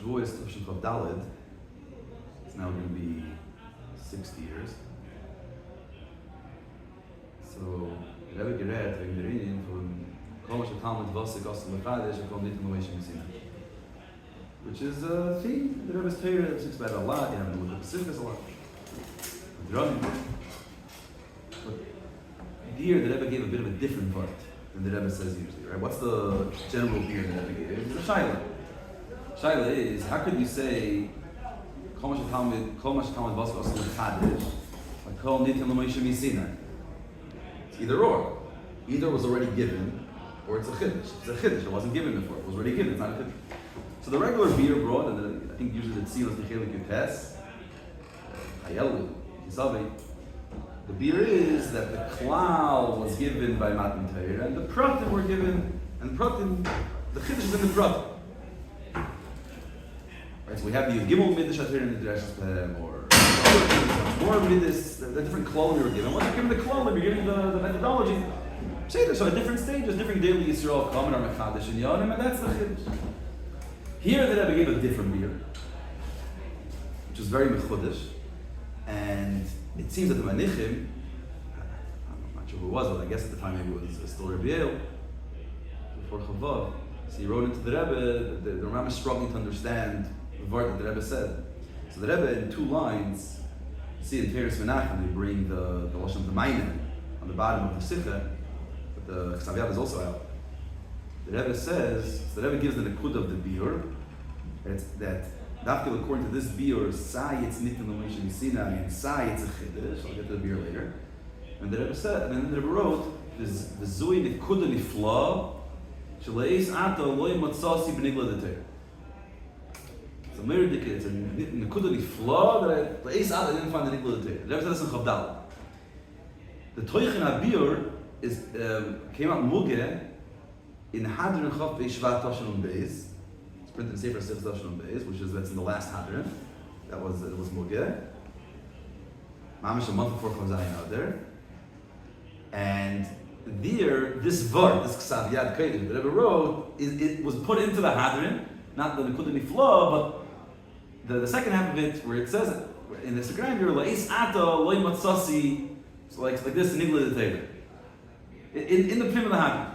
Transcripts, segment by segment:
Shavuos Tavshin Daled, it's now going to be 60 years. So, the Rebbe gerät wegen der Indien von Kol Talmud Vosik Os Lefadish and Kol Nitim Loishim Sinai. Which is a theme. The Rebbe's Torah speaks about it a lot. You have to look at the Pacific a lot. But here the Rebbe gave a bit of a different part than the Rebbe says usually, right? What's the general beer the Rebbe gave? It's a shaila. Shaila is, how could you say Kol Talmud Vosik Os Lefadish like Kol Nitim Loishim Sinai? It's either or. Either was already given, or it's a chiddush. It's a chiddush. It wasn't given before. It was already given. It's not a chiddush. So the regular beer brought, and I think usually the seal is the chelik yutes, hayelu, yisavi. The beer is that the klal was given by Matan Torah, and the pratim were given, and the pratim, the chiddush is in the pratim. Right, so we have the gimel midrash atir in the dreshas or more midas, the different klal we were given. Once you're given the klal, you're given the methodology. So at different stages, different daily Yisrael come and are mechadish and yonim, and that's the chiddush. Here the Rebbe gave a different beer, which was very mechudesh, and it seems that the Manichim, I'm not sure who it was, but I guess at the time maybe it was still Rabbi Yale, before Chavav. So he wrote into the Rebbe, the Ram is struggling to understand the word that the Rebbe said. So the Rebbe, in 2 lines, see in Teres Menachem, they bring the Lashon of the Mainen on the bottom of the Sikha, but the Chsav Yad is also out. The Rebbe says, so the Rebbe gives the nekud of the beer, that according to this beer, sai it's nitin l'mishim sinai, and sai it's a chiddush. I'll get to the beer later. And the Rebbe said, and then the Rebbe wrote, "This zui nekud nifla, sheleis ata loy matzasi b'nigla deter." It's a miracle. It's a nekud nifla that leis ata didn't find the nigla deter. The Rebbe said this in Chavdal. The toichin habeer is came out muge in Hadron Chav Beishvat Tashalom Beis. It's printed in Sefer Sif Tashalom Beis, which is that's in the last Hadron. It was Mugeh. Mamish a month before Chazayin out there. And there, this Vart, this Ksav Yad Kodesh that Rebbe wrote, it was put into the Hadron, not the Nekud Nifla, but the second half of it, where it says in the Segrayim, you're La'is Ata, Loi Matsasi, so like this, Nigla the Taylor. In the Prim of the Hadron.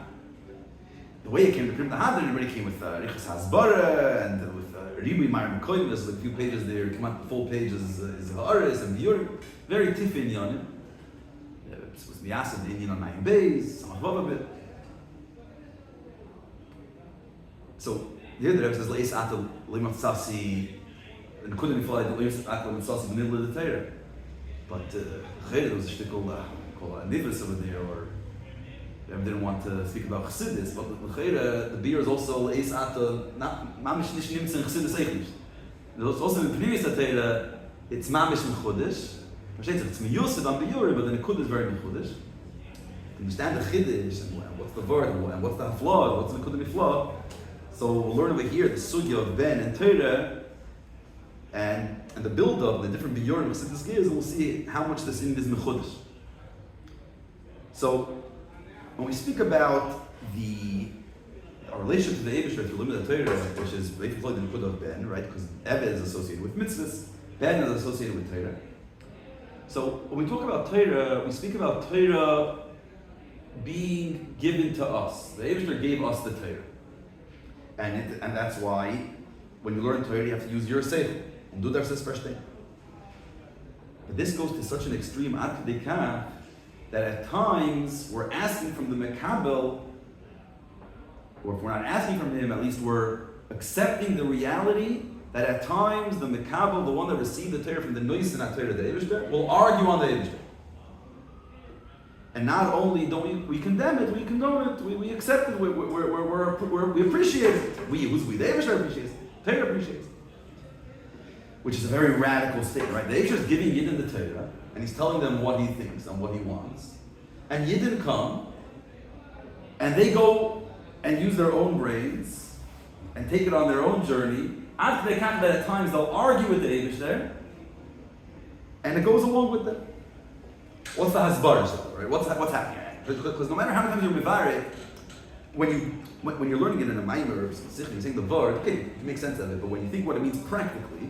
The way it came to Prim Hadron, it already came with Riches Hasbara and with Ribui Maamarim Koim. There's like a few pages there. Come out the full page is Ha'aris and Shiur. Very tiffin Yonim. It was Miyasad the Indian on Nine Bays, some above a bit. So here the Rebbe says Leis Ata Limat Sasi and couldn't be followed Leis Ata Limat Sasi in the middle of the Torah. But there was a shtick called Nivus over there, or I didn't want to speak about Chassidus, but the beer is also Leis Ata, not Mamish Nish Nimtz and Chassidus Eichnish. There's also in the previous Torah, it's Mamish Mechudesh. It's Miyusid on Biyuri, but the Nekud is very Mechudesh. To understand the Chiddush, and what's the word, and what's the Haflah, what's the Nekud Niflah. So we'll learn over here the Sugya of Ben and Torah, and the build-up, the different Biyurim of Chassidus gears, and we'll see how much this in is Mechudesh. So, when we speak about our relationship to the Eibusher through limited Torah, which is basically the Nekud of Ben, right? Because Eved is associated with mitzvahs, Ben is associated with Torah. So when we talk about Torah, we speak about Torah being given to us. The Eibusher gave us the Torah, and that's why when you learn Torah, you have to use your seichel and do darses first thing. But this goes to such an extreme ad kedei that at times we're asking from the Mekabel, or if we're not asking from him, at least we're accepting the reality that at times the Mekabel, the one that received the Torah from the Nois and Torah, the Eibusher, will argue on the Eibusher. And not only don't we condemn it, we condone it, we accept it, we appreciate it. Who's we? The Eibusher appreciates it, Torah appreciates it. Which is a very radical statement, right? The Eibusher is giving Yidden the Torah, and he's telling them what he thinks and what he wants. And Yidden come, and they go and use their own brains, and take it on their own journey. After they come, that at times they'll argue with the Eibusher, and it goes along with them. What's the hasbara, right? What's happening? Because no matter how many times you're mivarek, when you're learning it in a Maamar, you're saying the word, okay, it makes sense of it, but when you think what it means practically,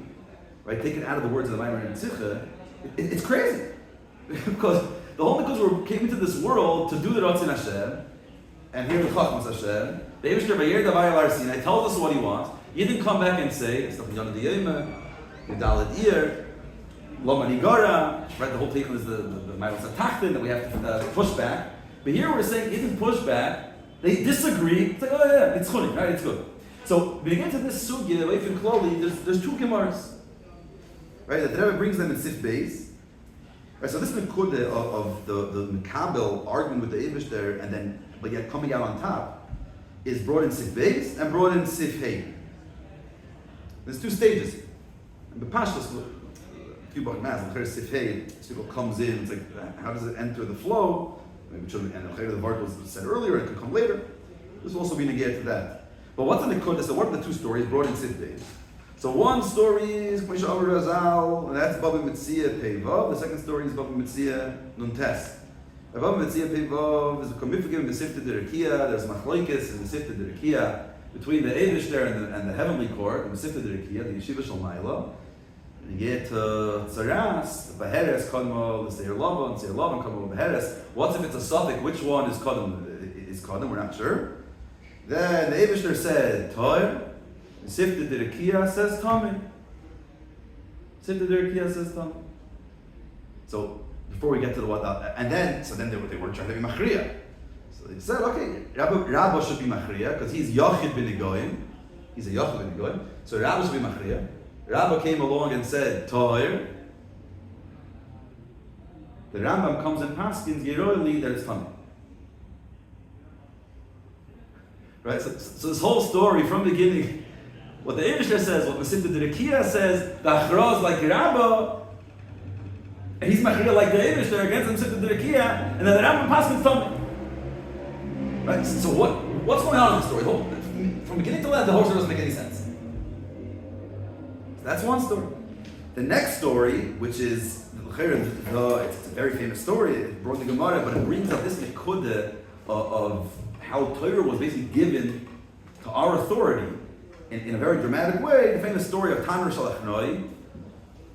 right, take it out of the words of the Maamar and Sikha, it's crazy. Because the whole Nekudah came into this world to do the Ratzin Hashem, and hear the Chachmas Hashem. The Eibishter Vayir Davai Al Sinai tells us what he wants. He didn't come back and say, it's nothing Yonah Diyema, Yudalad Iyar, Lo Manigara, right? The whole take is the Ma'alos HaTachtin that we have to push back. But here we're saying, he didn't push back. They disagree. It's like, oh yeah, it's Shonim, right? It's good. So, when you get to this sugya, away from Kloli, there's two Gemaras. Right? That the Rebbe brings them in Sif Beis. Right, so this Nekudah of the Mekabel arguing with the Eibishter and then, but yet coming out on top, is brought in Sif Beis and brought in Sif Hey. There's two stages. And the Pashtas, a few buck mass, the Sif Hey, people comes in, it's like, how does it enter the flow? Maybe and the Vart was said earlier, it could come later. This will also be negated to that. But what's the Nekudah? So what are the two stories brought in Sif Beis? So one story is K'may She'amar Razal, and that's Baba Metzia Pei Vav. The second story is Baba Metzia Nun Tes. Baba Metzia Pei Vav is a Komifigim Mesifta Derekia. There's Machlokes and Mesifta Derekia between the Eibishter and the heavenly court, Mesifta Derekia, the Yeshiva Shel Maila. And you get Tzaras, the Beheres Kadmo, the Seir Lavan, Seir Lavan Kadmo, Beheres. What's if it's a suffix? Which one is Kadmo? We're not sure. Then the Eibishter said Toir. Sifta Derekia says Tommy. Sifta Derekia says Tommy. So before we get to the what, and then they were trying to be Machriya. So they said, okay, Rabba should be Machriya because he's Yachid bin Egoyim. He's a Yachid bin Egoyim. So Rabba should be Machriya. Rabba came along and said Toir. The Rambam comes and paskins Yeroili that it's Tommy. Right. So this whole story from the beginning. What the Eibishter says, what Mesifta Derekia says, the Achra is like Rabba, and he's Machriya like the Eibishter against Mesifta Derekia, and then the Rambam passes Tommy. Right? So what's going on in the story? From beginning to end, the whole story doesn't make any sense. So that's one story. The next story, which is it's a very famous story, it brought the Gemara, but it brings up this Nekudah of how Torah was basically given to our authority. In a very dramatic way, the famous story of Tanur Shalachnoi,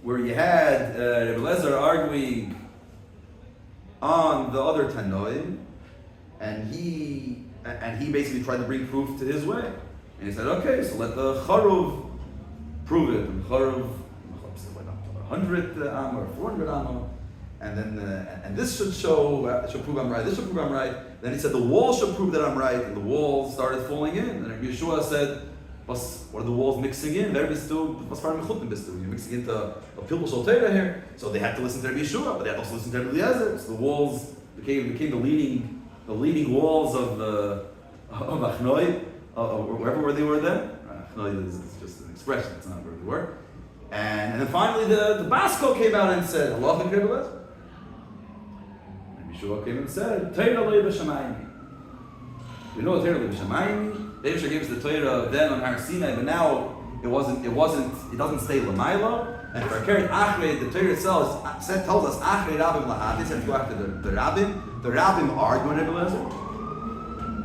where you had Rebbe Lezer arguing on the other Tanoi, and he basically tried to bring proof to his way. And he said, okay, so let the Charuv prove it. And Charuv went up to 100 Amma or 400 Amma, and then and this should prove I'm right. This should prove I'm right. Then he said the wall should prove that I'm right, and the walls started falling in. And Yeshua said, what are the walls mixing in? You're mixing into a Pilpul Shel Torah here. So they had to listen to Rabbi Yeshua, but they had to also listen to Rabbi Eliezer. So the walls became the leading walls of Achnoi, wherever they were then. Achnoi is just an expression, it's not where they were. And then finally the Basko came out and said, Allah and Rabbi Eliezer. Rabbi Yeshua came and said, Torah Lei B'Shamayim. We know Torah Lei B'Shamayim. The Eibishter gave us the Torah then on Har Sinai, but now it doesn't stay Lamaila. And for Keret Achrei, the Torah itself tells us Achrei Rabbim Lahadis, and go after the Rabbim. The Rabbim are going to Rebbe.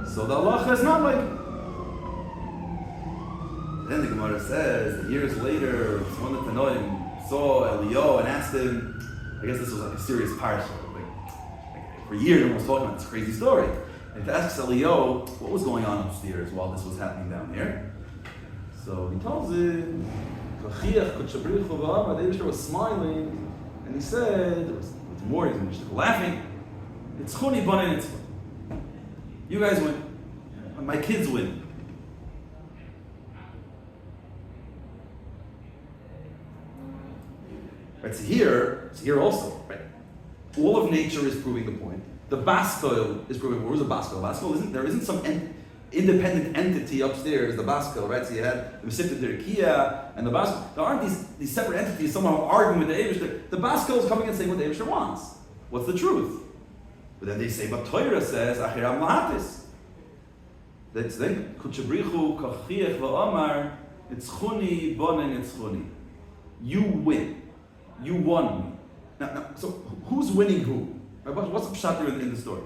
So the halacha is not like. Then the Gemara says that years later, one of the Tanoim saw Elio and asked him. I guess this was like a serious parsha. Like for years, everyone was talking about this crazy story. And he asks Elio what was going on upstairs while this was happening down here. So he tells him, the Eibishter was smiling, and he said, it was more, he was laughing, it's Choni Bane Nitzvah. You guys win. My kids win. Right, so here also, right? All of nature is proving the point. The Baskoil is proving. Where's the Baskoil? Baskoil there isn't some independent entity upstairs. The Baskoil, right? So you had the Mesifta Derekia and the Baskoil. There aren't these separate entities somehow arguing with the Eibishter. The Baskoil is coming and saying what the Eibishter wants. What's the truth? But then they say, but Torah says, Achiram Lahatis. That's then Kuchabrichu Kachiach VaAmar Itzchuni Bonen Itzchuni. You win. You won me. Now, so who's winning who? What's the pshat in the story?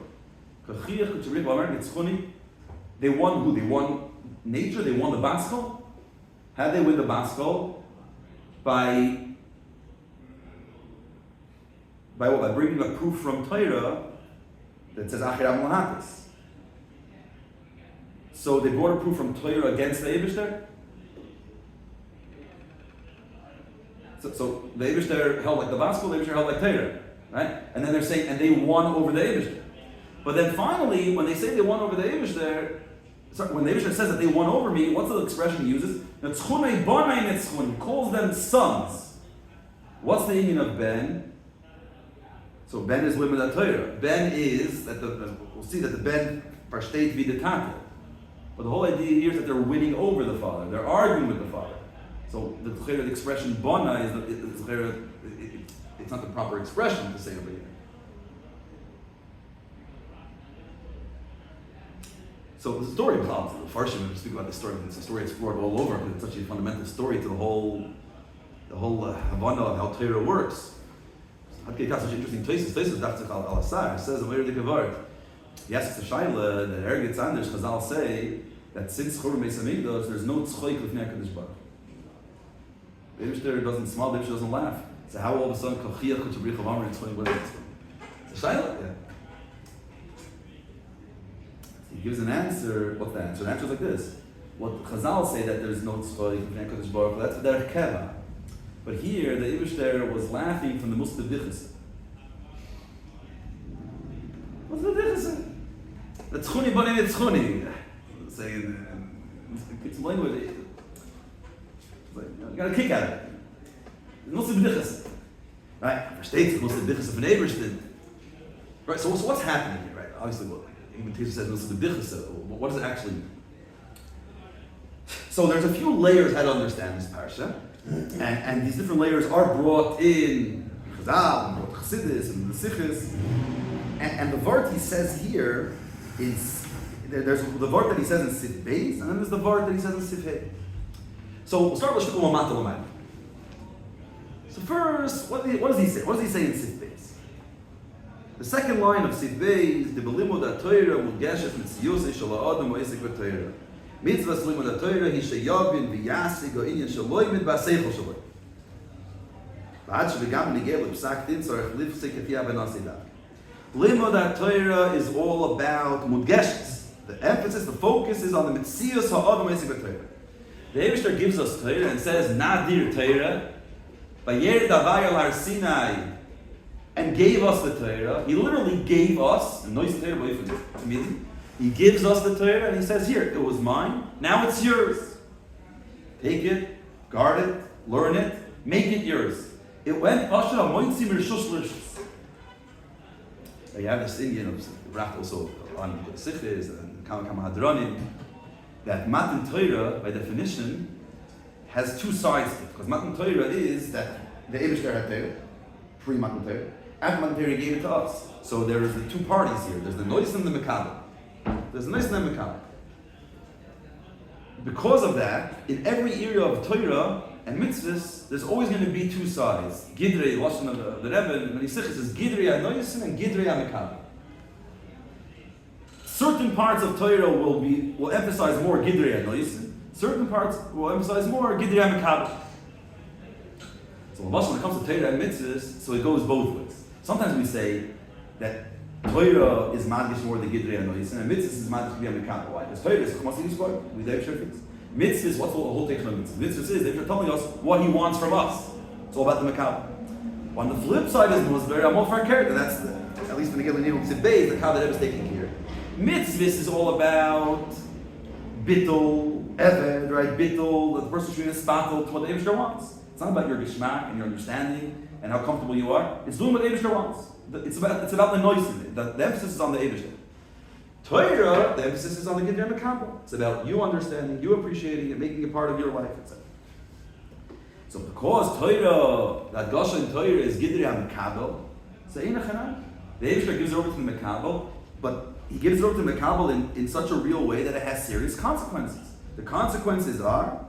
They won who? They won nature, they won the Baskol. How did they win the Baskol? By what? By bringing a proof from Torah that says Achiram Lahatis. So they brought a proof from Torah against the Eibishter. So the Eibishter held like the Baskol, the Eibishter held like Torah, right? And then they're saying, and they won over the Eibishter. But then finally, when they say they won over the Eibishter, when the Eibishter says that they won over me, what's the expression he uses? He calls them sons. What's the meaning of Ben? So Ben is Limud Torah. Ben is that we'll see that the Ben versteht wie the Tate. But the whole idea here is that they're winning over the father. They're arguing with the father. So the expression Bona it's not the proper expression to say over here. So the story of the Farshim, we speak about this story, it's a story explored all over, but it's such a fundamental story to the whole Havana of how Torah works. Such interesting places. Al-Asar says a very different. Yes, it's a shaila that Ergetz Anders Chazal say that since Churban Beis Hamikdash there's no tzchoik l'fnei HaKadosh Baruch. The Eibishter doesn't smile, the Eibishter doesn't laugh. So how all of a sudden Kochiach Kuchabrich of Amr tzchoik what is it? It's a shaila, yeah. He gives an answer. What's the answer? The answer is like this: what Chazal say that there's no tzchoik l'fnei HaKadosh Baruch. That's derech keva. But here the Eibishter was laughing from the Mustab Dichas. What's the Dichas? The tzchuni b'nei the tzchuni. Saying, it's language. Like, you got a kick out of it. Mustab Dichas. Right? Versteht Mustab Dichas of an Eibishter. Right. So what's happening here? Right? Obviously, what even Tisha says Mustab Dichas. What does it actually mean? So there's a few layers how to understand this parsha. And these different layers are brought in Chazal, and Chassidus, and the Sichos. And the Vart he says here is, there's the Vart that he says in Sif Beis, and then there's the Vart that he says in Sif Hey. So we'll start with Shikul Mamata Lamad. So first, what does he say? What does he say in Sif Beis? The second line of Sif Beis, the Belimud HaTorah Mugeshet Mitziyosei Shel Ha'adam Ha'esek V'Torah. Mitzvah Limud HaTorah hi sheyavin v'yasig ha'inyan shaloi mid ba'seichel shaloi. V'ad shev'gam nigel l'psak din tzarech lifsek et yav v'nasidah. Limud HaTorah is all about mudgeshes. The emphasis, the focus is on the Mitzias ha'adam ha'esek v'Torah. The Eibishter gives us Torah and says, Nadir Torah, Vayered Avayel Har Sinai, and gave us the Torah. He literally gave us, and noise Torah away from to me. He gives us the Torah and he says, here, it was mine, now it's yours. Take it, guard it, learn it, make it yours. It went, Pasha Moitzim Rishus Lishus. You have this Indian of Racht also on the Sichos and Kama Hadranim, that Matan Torah, by definition, has two sides to it. Because Matan Torah is that the Eibishter had Torah, pre-Matan Torah, after Matan Torah gave it to us. So there is the two parties here. There's the Nois and the Mekabel. There's a nice name Mekabel. Because of that, in every area of Torah and mitzvahs, there's always going to be two sides. Gidrei, Lashon of the Rebbe, when he says Gidrei HaNoisin and Gidrei HaMekabel. Certain parts of Torah will emphasize more Gidrei HaNoisin. Certain parts will emphasize more Gidrei HaMekabel. So when it comes to Torah and mitzvahs, so it goes both ways. Sometimes we say that Torah is madgish more the Gidrei HaNoisin, and mitzvahs is madgish to be HaMekabel. Why? Because Torah is Chumasi Yisrael, we Dave Shefitz. Mitzvahs, what's the whole take on mitzvahs? Mitzvahs is they're telling us what he wants from us. It's all about the Mekabel. On the flip side is Musber, Amol Farkert, and that's at least when the Gilin Yehud Zibbei, the Kav that Rebbe is taking here. Mitzvahs is all about bittul, eved, right? Bittul, the person should be spattle to what the Eibishter wants. It's not about your geschmack and your understanding and how comfortable you are. It's doing what the Eibishter wants. It's about the noise in it. The emphasis is on the Eibishter. Torah, the emphasis is on the Gidrei HaMekabel. It's about you understanding, you appreciating it, making it part of your life, etc. So because Torah, that Gasha in Torah is Gidrei HaMekabel, the Eibishter gives it over to the Mekabel, but he gives it over to the Mekabel in such a real way that it has serious consequences. The consequences are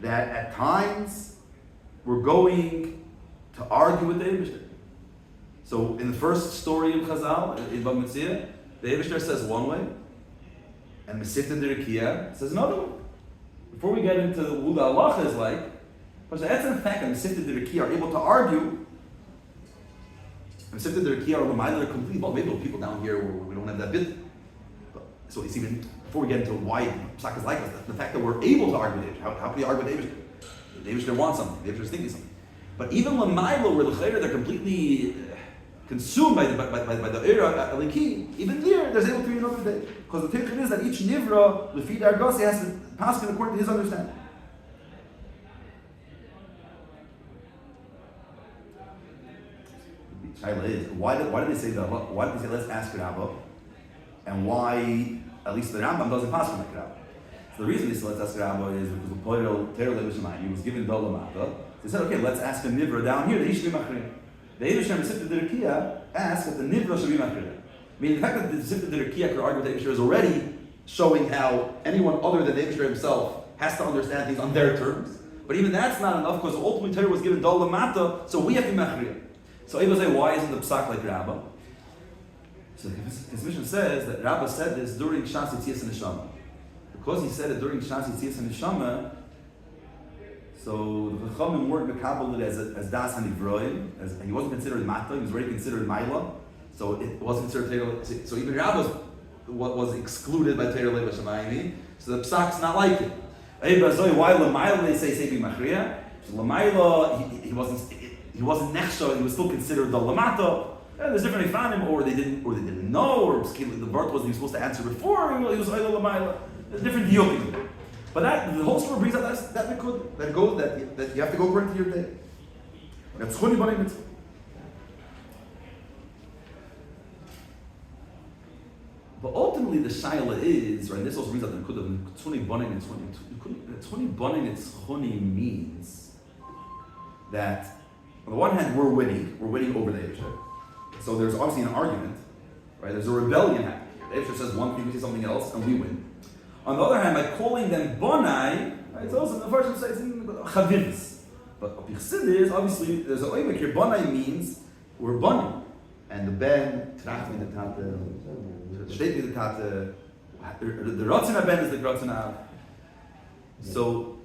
that at times we're going to argue with the Eibishter. So in the first story of Chazal, in Bab Metzia, the Eibishter says one way, And Mesifta Dirikia says another one. Before we get into who the halacha is like, but that's in fact that Mesifta Dirikia are able to argue. Mesifta Dirikia are reminded of complete. Well, maybe there are people down here where we don't have that bit. So it's even before we get into why Psak is like this, the fact that we're able to argue with David. How can you argue with David? David wants something. David is thinking something. But even Lamailo, where they're completely consumed by the era Aliki, even there's able to be another day. Because the Tikkun is that each Nivra, the feed Argossi, has to pass it according to his understanding. Shaila is, why did they say let's ask Rabba? And why at least the Rambam doesn't pass on like Rabba? So the reason they said let's ask Rabba is because the Poyel Terele B'Shamayim, he was given Dolamata. They said, okay, let's ask a Nivra down here, they should be Machriya. The Eivesher Mesifta Dirikia asked that the Nivra should be Machriya. Meaning the fact that the Mesifta Dirikia could argue with the Eivesher is already showing how anyone other than the Eivesher himself has to understand things on their terms. But even that's not enough because ultimately Torah was given Dolamata, so we have to be Machriya. So Eva say, why isn't the Psak like Rabbah? So his mission says that Rabbah said this during Shas Yitzias and Neshama. Because he said it during Shas Yitzias and Neshama, so the Chachamim weren't mekabel it as Das Hanivroim, as he wasn't considered Mata, he was already considered Maila, so it wasn't considered Teira. So even Rabbah was excluded by Teira Leva Shamayim, so the Psak's not like it. Why Lamaila they say be Machriya? So Lamaila, he wasn't nechsha, he was still considered the lamata. There's different ifanim, or they didn't know, or the Bart wasn't even supposed to answer before, he was ayla lamayla. There's different diyokim. But the whole story brings out that you have to go according to your day. That's choni b'nei mitzvah. But ultimately the shaila is, right, this also brings out the nikud of tzoni b'nei and tzoni b'nei and tzoni means that on the one hand, we're winning over the Eivesher. So there's obviously an argument, right? There's a rebellion happening here. The Eivesher says one thing, we say something else, and we win. On the other hand, by calling them Bonai, right, it's also, the first one says Chavivs. But Pichsid is, obviously, there's an oimik here. Bonai means we're Bonai. And the Ben, Trachmi the Tate, Shteti the Tate, the Ratzina Ben is the Ratzina. So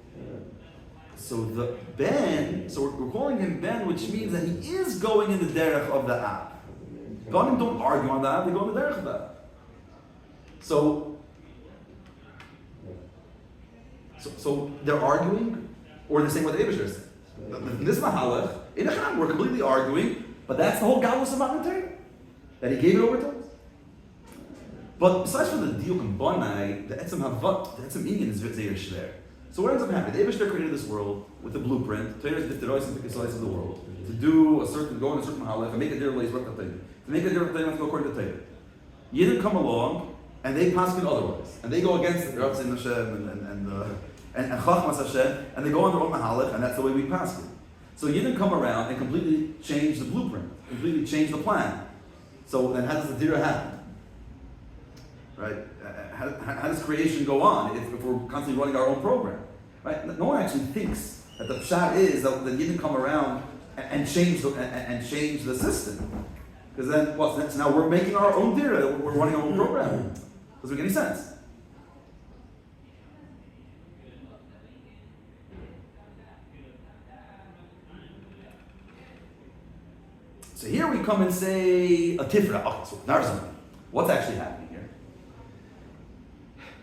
the Ben, so we're calling him Ben, which means that he is going in the derech of the Ab. Banim don't argue on the Ab, they go in the derech of the Ab. So they're arguing, or they're saying what the Eibusher is saying. In this Mahalach, in Echad, we're completely arguing, but that's the whole galus of Matan Torah, that he gave it over to us. But besides for the Diuk and Bonai, the Etzem Havat, the Etzem Inyan is Zeir Shler. So what ends up happening? The Eibusher created this world with a blueprint. Torah is the Roshei and the of the world to do go in a certain halach and make a different place work that thing. To make a different thing, have to go according to Torah. Yidden come along and they pass it otherwise, and they go against the Abraham Hashem and Chachmas Hashem, and they go on their own halach, and that's the way we pass it. So Yidden come around and completely change the blueprint, completely change the plan. So then, how does the Dira happen? Right? How does creation go on if we're constantly running our own program? Right? No one actually thinks that the pshat is that Yidden come around and change the system. Because then, so now we're making our own dira, we're running our own program. Doesn't make any sense. So here we come and say a tifra. Okay, so Narzan. What's actually happening here?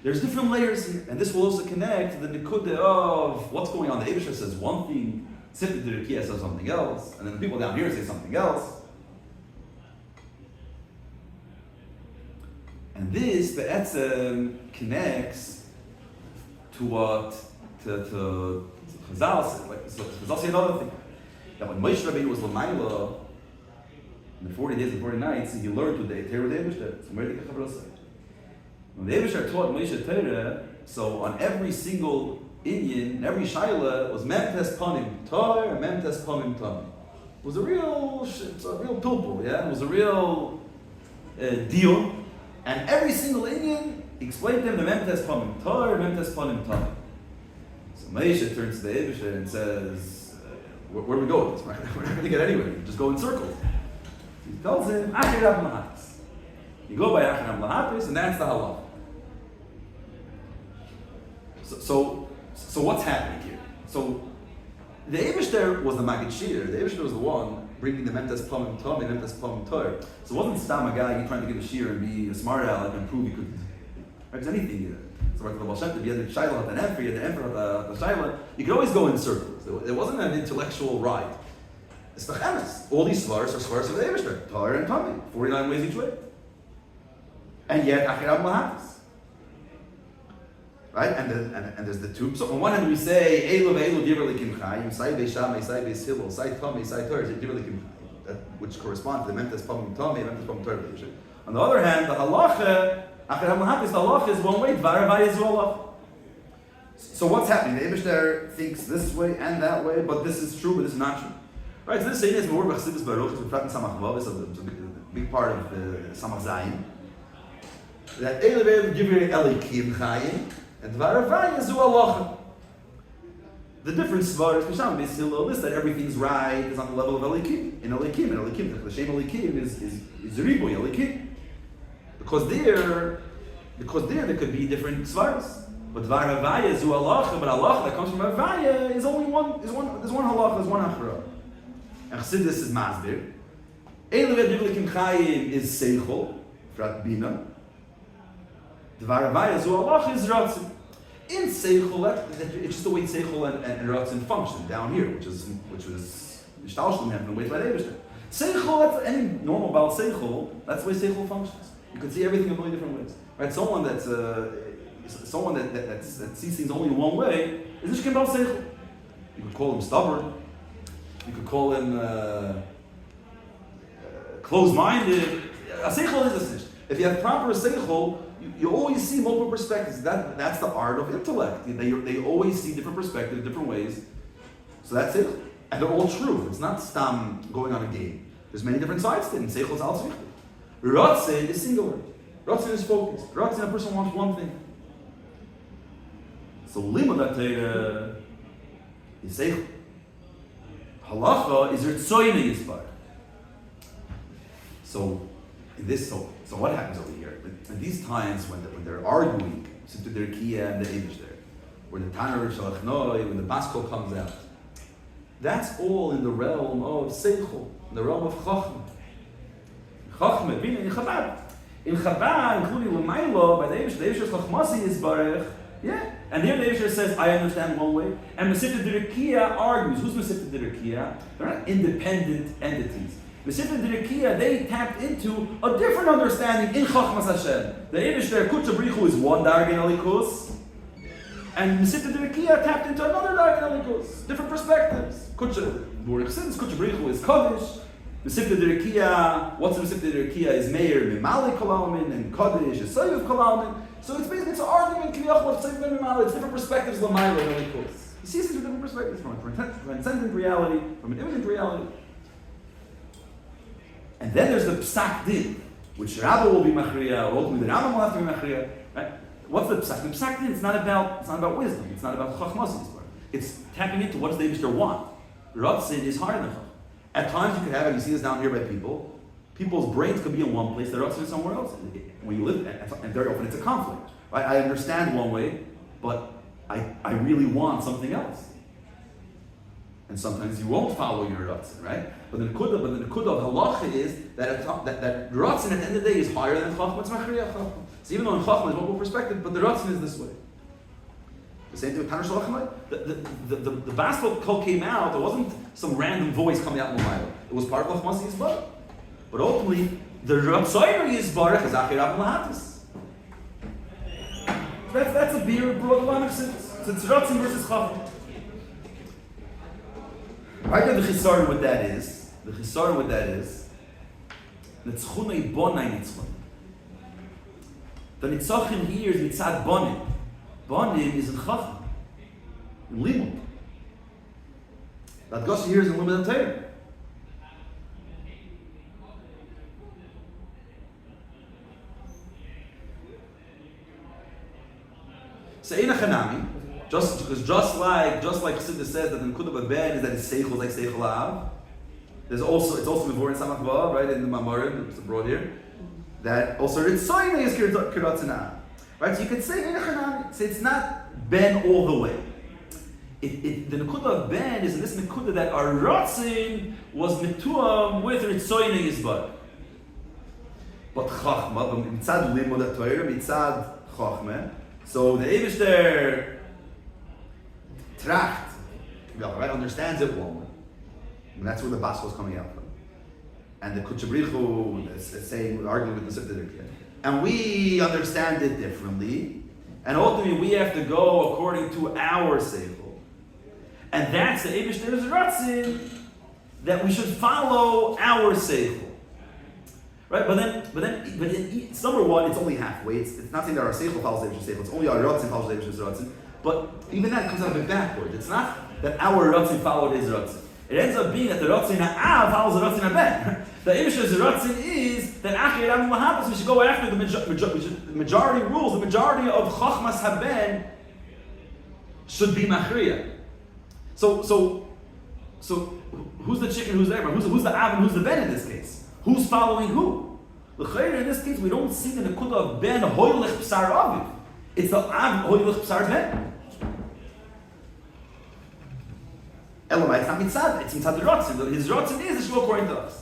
There's different layers here, and this will also connect to the nikudah of what's going on. The Eibusher says one thing, Sifta Dirikia says something else, and then the people down here say something else. And this, the Etzem, connects to what to Chazal says. Like, so Chazal say another thing. That when Moshe Rabbeinu was L'mayla, in the 40 days and 40 nights, he learned to the Torah with the Eibusher. So Mordechai Chavrosa. When the Eibusher taught Moshe Torah, so on every single Inyan, every Shaila was Memtes Panim Tor, Memtes Panim Tamim. It was a real pilpul, yeah? It was a real deal. And every single Inyan explained to them the Memtes Panim Tor, Memtes Panim Tamim. So Moshe turns to the Eibusher and says, where do we go with this? We're not going to get anywhere. Just go in circles. He tells him, Achir Ab Lahatis. You go by Achir Ab Lahatis, and that's the halach. So what's happening here? So the Eibishter was the Magid Shiur. The Eibishter was the one bringing the Memtes Pomim Tomei, Memtes Pomim Tor. So it wasn't Stam a guy trying to give a Shiur and be a smart aleck and prove he could. Right? Because anything. So like the Baal Shem Tov, you had the Shaila at the Emperor, you had the Emperor at the Shaila. You could always go in circles. It wasn't an intellectual ride. It's the Chemes. All these svaras are svaras of the Eibishter. Tor and Tomei. 49 ways each way. And yet, Achiram Lahatis. Right? And there's the two. So on one hand we say, Eilu ve'eilu divrei likim chayim, Sai be'shamei, Sai be'shilol, Sai tomei, Sai torah, divrei likim chayim, which correspond to the Memtes Pomim Tomei, Memtes Pomim Torah. On the other hand, the halacha, Achiram Lahatis, the halacha is one way, Dvar Havai is halacha. So what's happening? The Eibishter thinks this way and that way, but this is true, but this is not true. Right? So this saying is more b'chassidus baruch, it's a Samach Vav, it's a big part of the Samach Zayin. That Eilu ve'eilu divrei likim chayim, and Dvar Havai is halacha. The difference is that everything's right is on the level of Elikim. In Elikim, the Shem Elikim is Riboy Elikim. Because there could be different svaras. But Dvar Havai is halacha, but halacha that comes from Havai is only one. There's one halacha, there's one achra. And Chassidus is masbir. Eilu ve'ediv chayim is seichel, frat bina. Dvar Havai is halacha is ratzin. In seichel, it's just the way seichel and ratzin function down here, which was shtalshlim happened the way by Eibishter. Seichel, that's any normal about seichel. That's the way seichel functions. You can see everything in a million different ways. Right? Someone that sees things only in one way is Ishkim Bal Seichel. You could call him stubborn. You could call him closed-minded. A Seichel is a Sish. If you have proper Seichel, you always see multiple perspectives. That's the art of intellect. They always see different perspectives, different ways. So that's it. And they're all true. It's not stam going on a game. There's many different sides to it. Seichel is al-Seichel. Roshei is singular. Roshei is focused. Roshei, a person wants one thing. So limud Torah is seichel. Halacha is ritzoyne yispar. So what happens over here? In these times when they're arguing, to their Kia and the Eibishter, where the Tanner Shalachnoi, when the Baskol comes out, that's all in the realm of seichel, in the realm of chachma. Chachma, in Chabad. In Chabad, including L'maylo, by the Eibishter Chachmasi is Barech. Yeah. And here the Eibishter says, I understand one way. And Mesivta Dirikia argues. Who's Mesivta Dirikia? They're not independent entities. Mesivta Dirikia, they tapped into a different understanding in Chachmas Hashem. The Eibishter Kutcha Brichu is one Dargan Alikus. And Mesivta Dirikia tapped into another Dargan Alikus. Different perspectives. Kutcha Brichu is Kodesh. Mesivta Dirikia, what's the Mesivta Dirikia is Meir Mimali Kolamin and Kodesh is Soyev Kolamin. So it's basically an argument, it's different perspectives, Lamayla, really cool. You see these are different perspectives from a transcendent reality, from an immanent reality. And then there's the Psak Din, which Rabba will be Machriya, or ultimately the Rambam will have to be Machriya. Right? What's the Psak Din? The Psak Din, it's not about wisdom, it's not about Chachmas. It's tapping into what does the Eibishter want. Ratzin is higher than Chacham. At times you could have, and you see this down here by people, people's brains could be in one place, their Ratzin is somewhere else. When you live, and very often it's a conflict. Right? I understand one way, but I really want something else. And sometimes you won't follow your Ratzin, right? But the Nekudah of Halacha is that Ratzin at the end of the day is higher than Chacham. It's Machriya Chacham. So even though in Chacham is one perspective, but the Ratzin is this way. The same thing with Tanur Shalachim. The Basel Kol came out, there wasn't some random voice coming out in the Bible. It was part of Lachmasi Yisbarach. But ultimately, the Ratzoyer Yisbarach is Achirav Lahatis. That's a beer broad line of sins. It's Ratzin versus Chacham. Right now, the Chisaron with that is, the Tzchunei Bonai Nitzchun. The Nitzachim here is Mitzad Bonim. Bonim is in Chacham, in Limud. That Gosha here is in Limud Torah. So Eina Chanami, just like Chassidus says that the Nekudah Ben is that it's Seichel like Seichel Av. It's also before in Samach Vav, right, in the Maamarim, it's brought here, that also Ritzoyne is Kiratzinah. Right, so you could say Eina Chanami, say it's not ben all the way. The nekuda of ben is in this nekuda that our ratzin was mituam with ritzoyne yizbar. But chachma, mitzad limud Torah, mitzad chachma. So the Eibishter tracht, right, understands it well. And that's where the baskel is coming out from. And the Kutchabrichu is saying, arguing with the Sifter. And we understand it differently. And ultimately we have to go according to our seichel. And that's the Eibishter's ratzin, that we should follow our seichel. Right? But then, number one, it's only halfway. It's not saying that our seichel follows the Eibishter's seichel. It's only our ratzin follows the Eibishter's ratzin. But even that comes out a bit backward. It's not that our ratzin followed his ratzin. It ends up being that the ratzin ha'av follows the ratzin ha'ben. The Eibishter's ratzin is that after Yadam Mahabas, we should go after the majority rules. The majority of chachmas haben should be machriya. So who's the chicken? Who's the Arbo? Who's the av and who's the ben in this case? Who's following who? In this case, we don't see the nekuda of ben hoylech b'sar aviv. It's the av hoylech b'sar ben. Elamai, it's not mitzad. It's mitzad the ratzin. His ratzin is the shlo according to us.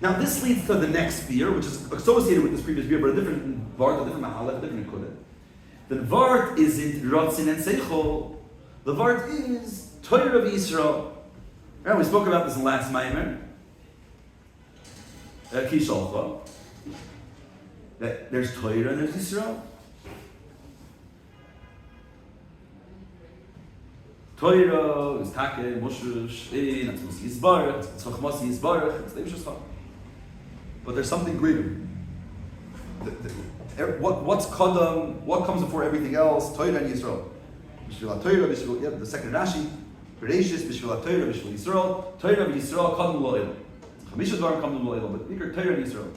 Now this leads to the next beer, which is associated with this previous beer, but a different vart, a different mahalach, a different nekuda. The vart is in ratzin and seichel. The vart is Torah of Yisrael. Right, we spoke about this in last Maamarim. Kishalcha. That there's Torah and there's Yisrael. Torah is Take, Moshe, Shein, it's Yisbarach, it's Chachmas Yisbarach, it's Leibshus Chacham. But there's something greater. What's Kadam? What comes before everything else? Torah and Yisrael. Bishvil Torah, the second Rashi. Rashi, Bishvil Torah, Bishvil Yisrael. Torah and Yisrael Kadam Lo'el. Chamisha Dvarim Kadam Lo'el, but Ikar Torah and Yisrael.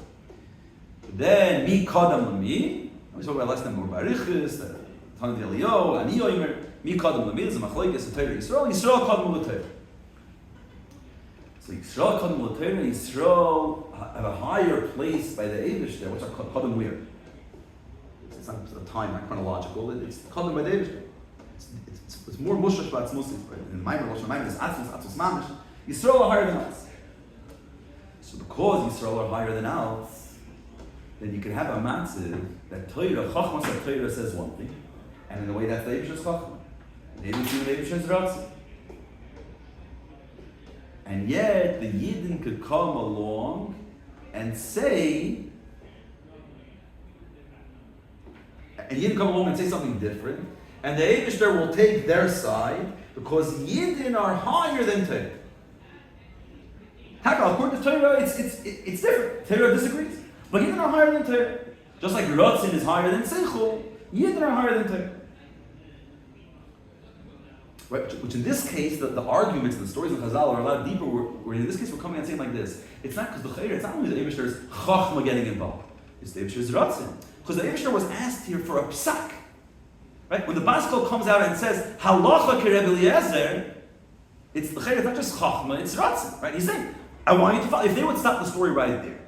Then Mi Kadam Lami. We spoke about last time more Barichis, Tanit Eliyahu, Ani Yomer. Mi Kadam Lami is a machlokes Torah Yisrael. Yisrael Kadam Lo'el. So Yisrael Kadam Lo'el, Yisrael have a higher place by the Eibishter, which are Kadam where? It's not a time, not chronological. It's Kadam by the Eibishter. It's more mushash about Muslims. In Maamarim, Roshei is Atzmus Mamish. Yisrael are higher than us. So because Yisrael are higher than us, then you can have a matziv that Torah, Chachmas of Torah says one thing, and in a way that's the Eibishter's Chachma. They didn't see the Eibishter's Ratzah. And yet, the Yidden could come along and say, something different, and the Eibishter will take their side because Yidden are higher than Torah. According to Torah, it's different. Torah disagrees, but Yidden are higher than Torah. Just like Ratzin is higher than Seichel, Yidden are higher than Torah. Right? Which in this case, the arguments and the stories of Chazal are a lot deeper. Where in this case, we're coming and saying like this: it's not because the Chayr, it's not only the Eibishter's Chachma getting involved; it's the Eibishter's Ratzin. Because the Eibishter was asked here for a psak. Right? When the Baskel comes out and says, Halacha Kereb Eliezer, it's not just Chachma, it's Ratzin. Right? He's saying, I want you to follow. If they would stop the story right there,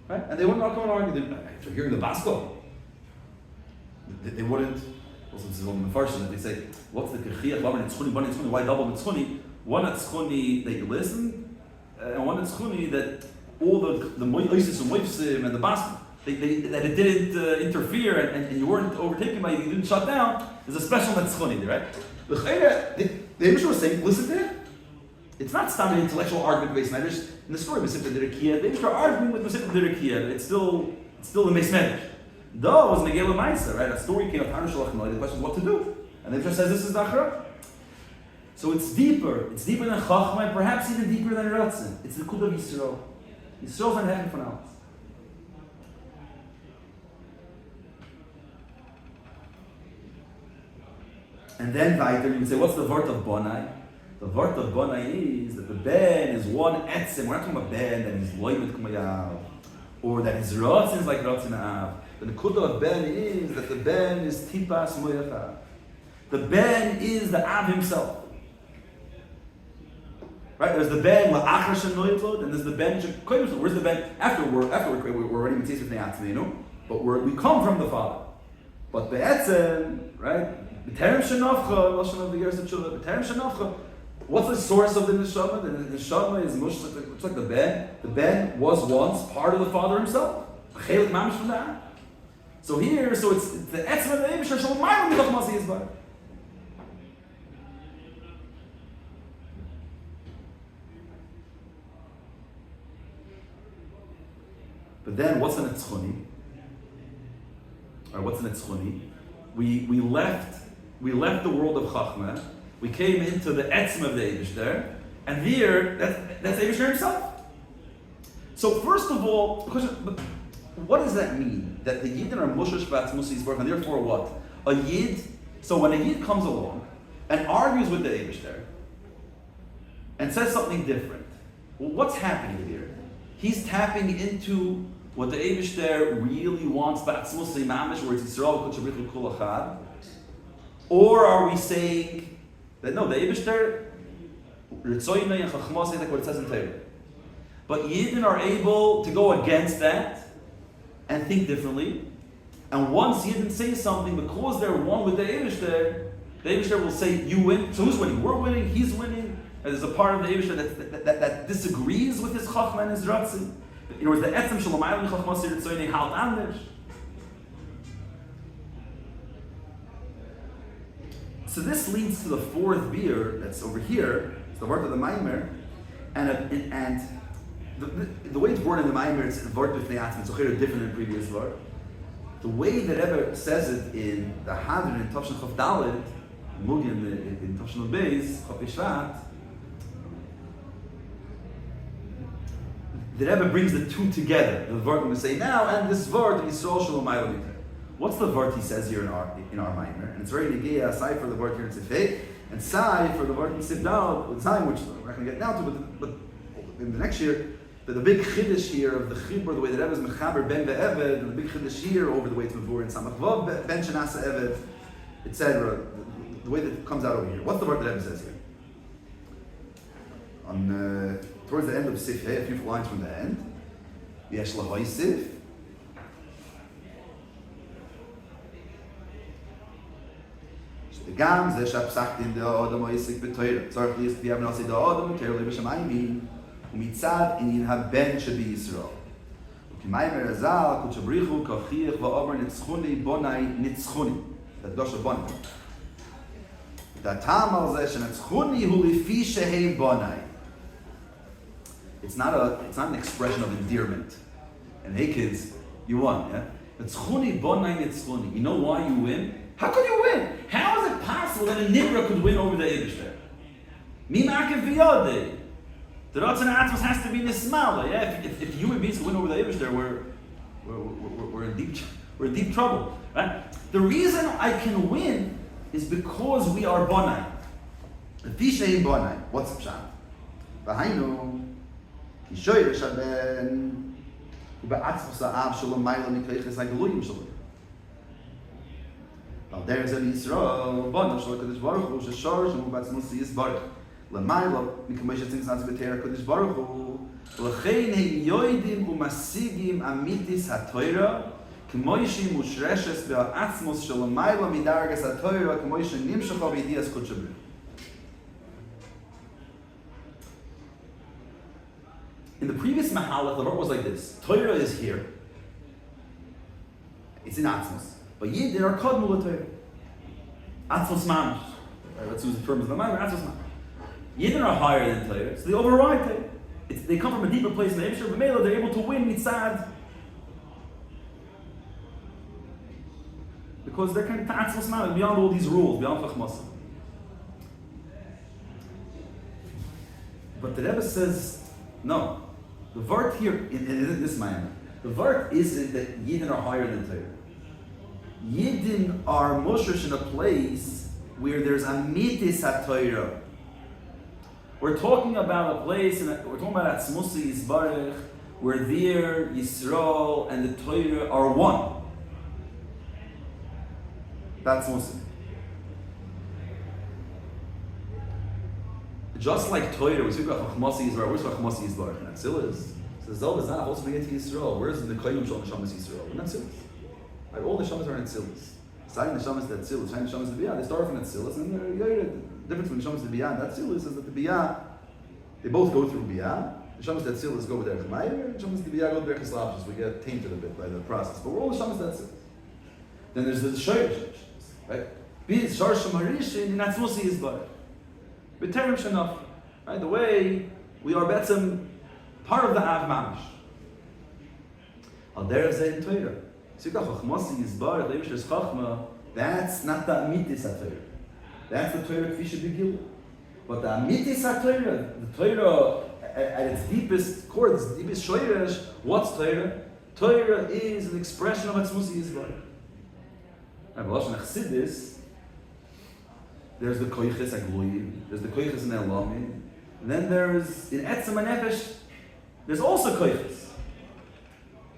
right? And they wouldn't come and argue, after hearing the Baskel, they wouldn't. Also, this is one of the first that they say, what's the Kechiyach, why double Mitzchuni? One Mitzchuni that you listen, and one Mitzchuni that all the Isis and Moifsim and the Baskel, that it didn't interfere and you weren't overtaken by it, you didn't shut down. There's a special Mitzchuni there, right? The Eibishter was saying, listen to it. It's not an intellectual argument based matters. In the story of Mesivta Dirakia, the Eibishter arguing with Mesivta Dirakia, it's still the Meis Medrash. Though it was Megillah Maisa, right? A story came up, the question is what to do. And the Eibishter says this is the Achra. So it's deeper. It's deeper than Chachma and perhaps even deeper than Ratzin. It's the Kud of Yisrael. Yisrael's in heaven for now. And then weiter, you would say, what's the Vart of Bonai? The Vart of Bonai is that the Ben is one etzim. We're not talking about Ben that is loymet kumayav, or that his Ratzin is like Ratzin Av. The Nekuda of Ben is that the Ben is Tipas Moyachav. The Ben is the Av himself. Right? There's the Ben La'achar Shenoyvod, and there's the Ben Shekoyim. Where's the Ben? After we're already Mitzvah B'nei Atzmeinu, but we come from the Father. But be'etzem, right? B'terem shenafcha, lashon of the years of children. B'terem shenafcha. What's the source of the neshama? The neshama is much like the ben. The ben was once part of the Father himself. Chelik mamish from that. So here, so it's the etzem of the Eibishter shel Maamarim mitach masi yisbar. But then, what's an etzchoni? Or what's an etzchoni? We left the world of Chachma. We came into the etzem of the Eibishter, and here that's Eibishter himself. So first of all, the question: what does that mean? That the Yidden are Moshe Shvatz Musi Yisborach, and therefore what? A Yid. So when a Yid comes along and argues with the Eibishter and says something different, well, what's happening here? He's tapping into what the Eibishter really wants, Ba'atzmus Mamish, where it's Yisrael Kutchabrichu Kul Achad, or are we saying that no, the Eibishter Ritzoyne and Chachmas is like what it says in Torah, but Yidden are able to go against that and think differently, and once Yidden say something because they're one with the Eibishter will say you win. So who's winning? We're winning. He's winning. And there's a part of the Eibishter that disagrees with his Chachma and his Ratzi. In other words, the etzem shel Maamarim Chachmas Ritzoyne halt anders. So this leads to the fourth beer that's over here. It's the word of the Maimer, and the way it's worded in the Maimer, it's the word b'fnei atzmi. It's different than the previous word. The way that Rebbe says it in the Hadron in Tavshin Chav Dalet, Mugin in Tavshin Beis Chav Bishvat, the Rebbe brings the two together. The word I'm going to say now, and this word Yisrael Shalom Ma'arim. What's the word he says here in our Maimer? And it's very negeya, aside for the word here in Sifei, and side for the word in Sifdal, which we're not going to get down to, but in the next year, the big chiddush here of the chibur, the way that Rebbe is mechaber ben ve'eved, and the big chiddush here over the way to Mavur in Samach Vav, ben shenasa eved, etc. The way that it comes out over here. What's the word that Rebbe says here? On towards the end of Sifei, a few lines from the end, yesh lahoisif. Gam ze shapsach in the Adam oisik betoyer. Tzarich list vi avnasi the Adam teir lebeshamayim umitzad in haben shebi Yisrael. Ukimaimer azal kutchabrichu kachich va'omer nitzchuni bonai nitzchuni. That dosha bonai. That tam al ze shenitzchuni hu lifi shehei bonai. It's not an expression of endearment. And hey kids, you won, yeah? Nitzchuni bonai nitzchuni. You know why you win? How could you win? How is it possible that a Nibra could win over the Eibishter? Mimakev v'yodei. The Ratzon Atzmos has to be nismala. Yeah, if human beings can win over the Eibishter, we're in deep trouble, right? The reason I can win is because we are bonai. The Fishay bonai. What's the pshat? V'hainu kishoy reshaben ube'atzmos ha'av shalom ma'ila mikreiches ha'geluyim shalom. There is a Yisrael, Bonam Shal Kadosh Baruch Hu, Sheshor Shemu Batzmus Yisbarach. L'mayla, Mikamesh Tzins Naz B'Teira Kadosh Baruch Hu, L'chein Heim Yoidim U'Masigim Amitis HaToira, K'moishim U'Shreshes B'Atzmus Shal L'mayla Midargas HaToira, K'moishim Nimshacha V'Yidias Kutchabri. In the previous Mahalach, the word was like this. Torah is here. It's in Atzmus. But Yidden are Kodmu L'Torah. Atzmos Mamish. Let's use the term of the Maamarim, Atzmos Mamish. Yidden are higher than Torah, so they override Torah. They come from a deeper place in the Eibishter, but they're able to win Mitzad. Because they're kind of Atzmos Mamish, beyond all these rules, beyond Chachmasa. But the Rebbe says, no. The Vart here, in this Maamarim, the Vart isn't that Yidden are higher than Torah. Yidden are moshesh in a place where there's a mitis ha-Torah. We're talking about a place, we're talking about Atzmusi Yisbarach, where there Yisrael and the Torah are one. That's Musi. Just like Torah, we speak about Chachmasi Yisbarach. Where's Chachmasi Yisbarach? In Atzilas. So Zol is not also bring it to Yisrael. Where's the Koyim Shal Neshamas Yisrael? In Atzilas. All the shamas are in Tzilis. Saying the Shamas that Tzilus, saying the Shamas the Biyah, they start from that Tzilus, and the difference between Shamas the Biyah and that Tzilus is that the Biyah, they both go through Biyah. The Shamas that Tzilus go with Derech Meir, and the Shamas the Biyah go with Derech Eslapshus. We get tainted a bit by the process, but we're all the Shamas that Tzilus. Then there's the Shoyer, right? Biz Shar Shamarishin in Atzmusi is Bar. B'terem Shanaf, right? The way we are betzem part of the Av Mamish. Al Derech Zeh in Torah. Chachmasi is Bar, Leibishter's Chachma. That's not the Amitis HaTorah. That's the Torah Kvisha Begil. But the Amitis HaTorah, the Torah at its deepest core, its deepest shoyresh, what's Torah? Torah is an expression of Atzmusi Yisbar. And B'lashon Chassidus, there's the Koiches Agloyim, there's the Koiches in Elamim, and then there's, in Etzem HaNefesh, there's also Koiches.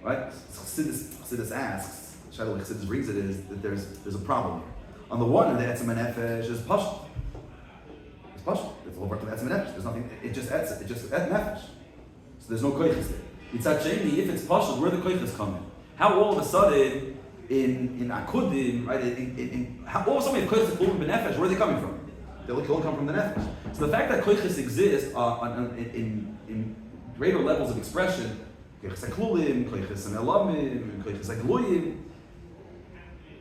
Right? Chassidus asks, Shadow Chassidus brings it is that there's a problem here. On the one hand, the Etzem HaNefesh is Pashut. It's Pashut. It's all part of Etzem HaNefesh. There's nothing, it just Et Nefesh. So there's no Koiches there. Yitzhak Sheni, if it's Pashut, where the Koiches coming? How all of a sudden, in Akudim, right, all of a sudden we have Koiches Akudim B'Nefesh, where are they coming from? They all come from the Nefesh. So the fact that Koiches exist in greater levels of expression, Koiches Aklulim, Koiches Elamim, Koiches Agloyim,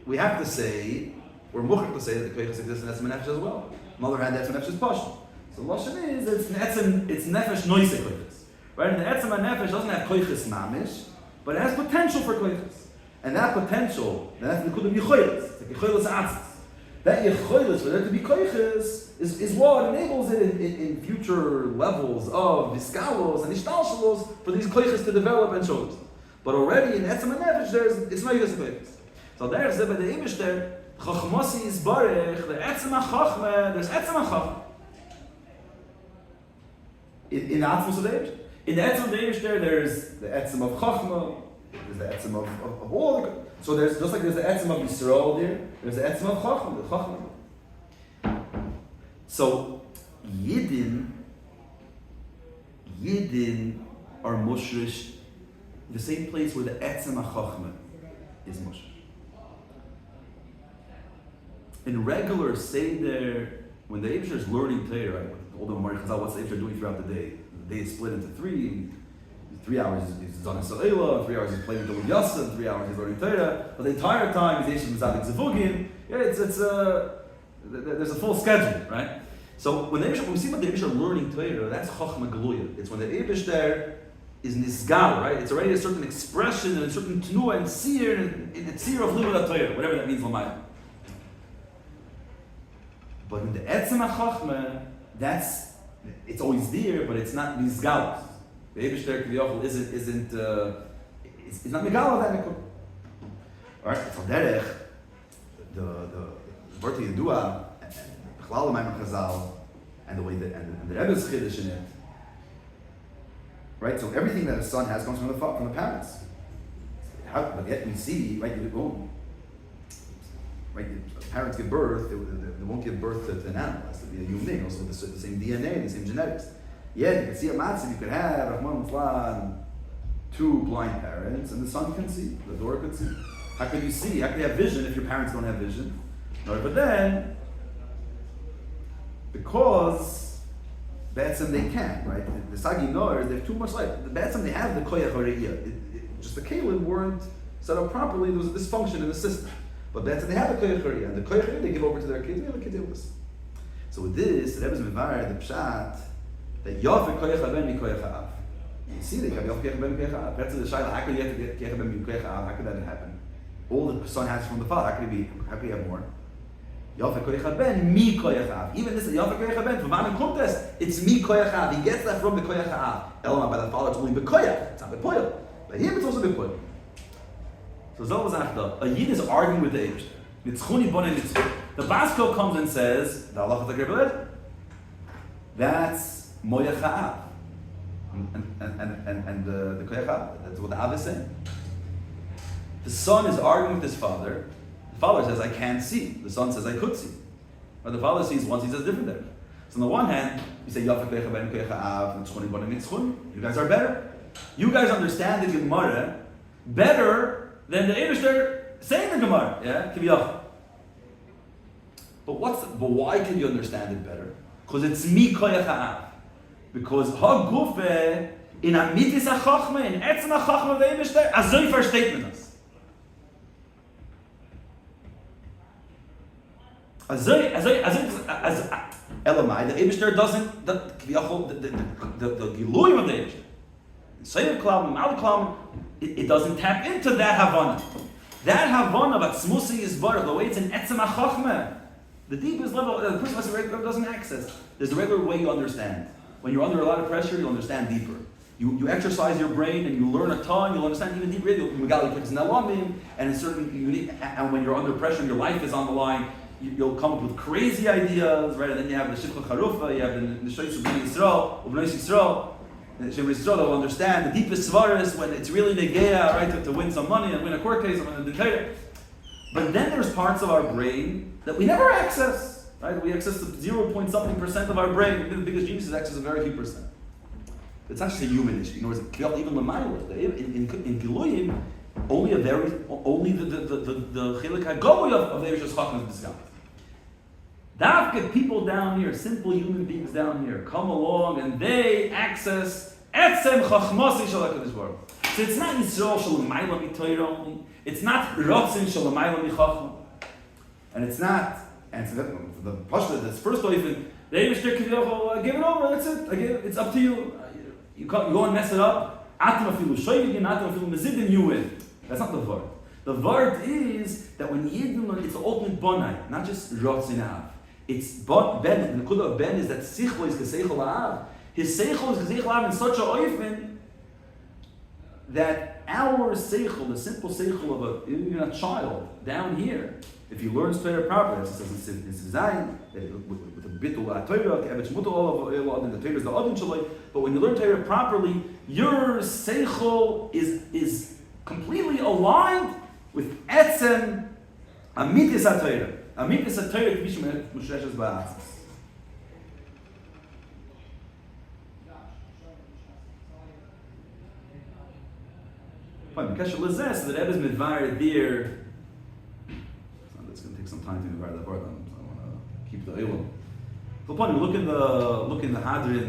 we have to say, we're muchach to say that the Koiches exist in Etzem Nefesh as well. On the other hand, Etzem Nefesh is Pashut. So Lashon is, it's Nefesh Noise Koiches. Right? And the Etzem Nefesh doesn't have Koiches Mamish, but it has potential for Koiches. And that potential, that's the Kudim Yechoyles. It's like Yechoyles Atzis. That Yechoyles, for there to be Koiches, is what enables it in future levels of Viskalos and Ishtalshalos for these Koiches to develop and show us. But already in Etzem Nefesh, it's not Yus Koiches. So there's the Eibush there, Chachmasi is Barech, the Etzem HaChachma, there's Etzem HaChachma. In the Atzmus of the Eibush. In the Etzem of the Eibush there's the Etzem of Chachma, there's the Etzem of all the... So there's, just like there's the Etzem of Yisrael there, there's the Etzem of Chachma, the Chachma. So, Yidin are mushrish, the same place where the Etzem HaChachma is mushrish. In regular Seder, when the Eibusher is learning Torah, right, all the Mari Chazal, what's the Eibusher doing throughout the day? The day is split into 3. 3 hours he's on a Sa'ila, 3 hours he's playing Dom Yassin, 3 hours he's learning Torah, but the entire time he's Eishim Zadik Zevugin. Yeah, there's a full schedule, right? So when we see what the Eibusher learning Torah, that's Chochma Geluya. It's when the Eibusher is Nisgal, right? It's already a certain expression and a certain Tnuah and Seer, and a Seer of Limud Torah, whatever that means, Lamayim. But in the Etzem HaChachma, it's always there, but it's not Nizgalos. The Eibusher K'viyachol isn't it's not Megala that Nekud. Alright, so Derech, the Berti Yedua, B'chlal Maamarim Chazal, and the way that, and the Rebbe's Chiddush in it, right? So everything that a son has comes from the parents. But yet we see, right, parents give birth, they won't give birth to an animal. It has to be a human being, also with the same DNA, the same genetics. Yeah, you can see a matzah, you could have Rahman Flan, 2 blind parents, and the son can see, the daughter could see. How can you see? How can you have vision if your parents don't have vision? No, but then, because Ba'atzem they can, right? The Sagi Noir, they have too much light. The Ba'atzem they have the Koyach Hariyah. Just the Kalim weren't set up properly, there was a dysfunction in the system. But Ba'atzem they have the Koyach Hariyah, and the Koyach Hariyah they give over to their kids, and the kids deal with this. So with this, the Rebbe's Mevar, the Pshat, that Yafir Koyach HaBen Mi Koyach HaAv. You see, they have Yafir Koyach HaBen Mi Koyach HaAv. That's the Shaila. How could you have Koyach HaBen Mi Koyach HaAv? How could that happen? All the son has from the father. How could he have more? Yafir Koyach HaBen Mi Koyach HaAv. Even this Yafir Koyach HaBen from Maamarim contest, it's Mi Koyach HaAv. He gets that from the Koyach HaAv. Elamah by the father, it's only Bekoyach. It's not Bepoyel. By him, it's also Bepoyel. So Zol Zachta, a Yid is arguing with the Eibush. Nitzchuni Bonei Nitzchuni. The Baskel comes and says, the Allah Chazak, that's Moyach HaAv. And the Koyach HaAv, that's what the Av is saying. The son is arguing with his father. The father says, I can't see. The son says, I could see. Or the father sees once, he says different there. So on the one hand, you say, Yafir Koyach HaBen Koyach HaAv, Nitzchuni Bonei Nitzchuni. You guys are better. You guys understand the Gemara better than the Eibusher saying the Gemara. Yeah? Kiviyach. But why can you understand it better? Because it's mi koyach ha'av. Because ha-gufe, in amitis ha-chachma, in etzem ha-chachma ve'imishter, azoi versteht man das. Elamai, the Eibishter doesn't, the Giluyim of the Eibishter. Sayyid Klam, Mal Klam, it doesn't tap into that Havana. That Havana, but Smusi is butter, the way it's in Etzem HaChachmeh. The deepest level, the person doesn't access. There's the regular way you understand. When you're under a lot of pressure, you understand deeper. You exercise your brain and you learn a ton, you'll understand even deeper. Magali puts an elamim, and it's certain unique, and when you're under pressure, your life is on the line, you'll come up with crazy ideas, right? And then you have the Shikha Charufa, you have the Shoyts of Bnei Yisrael, of Bnei Yisrael. The Shem Yisrael will understand the deepest svaris when it's really negeya, right? To win some money and win a court case and win a dictator. But then there's parts of our brain that we never access, right? We access the 0. something% of our brain. The biggest geniuses access a very few percent. It's not just a human issue. In other words, even Lamaila, in Giluyim, only the Chilik HaGoy of the Eivish's Chacham is discovered. Davke people down here, simple human beings down here, come along and they access Etzem Chachmasi Shel HaKadosh Baruch Hu. So it's not Yisrael Shel L'mayla Mitoyra only. It's not Rotzin Shel L'mayla Michacham. And it's not, and so the Pashta, that's first off, the Eivishter give it over, that's it. It's up to you. You go and mess it up. Atam afilu shoyigin, atam afilu mezidin, you win. That's not the vart. The vart is that when Yidden learn, it's the ultimate bonai, not just rotzin av. It's ben. The nekuda of ben is that sichlo is geseichel av. His seichel is geseichel av in such a oifen that our seichel, the simple seichel of even a child down here, if he learns Torah properly, it says in Zayin, with a bitul Torah, ke'evetz mutal olav, and the Torah is the adin shaloi. But when you learn Torah properly, your seichel is completely aligned with etzem amitis haTorah. Amitis haTorah k'vi shemushreshes ba'atzis. Fine, Kesher Lezeh, so the Rebbe is midvar there. It's going to take some time to midvar that part. I want to keep the oil. So, upon look in the Hadrin,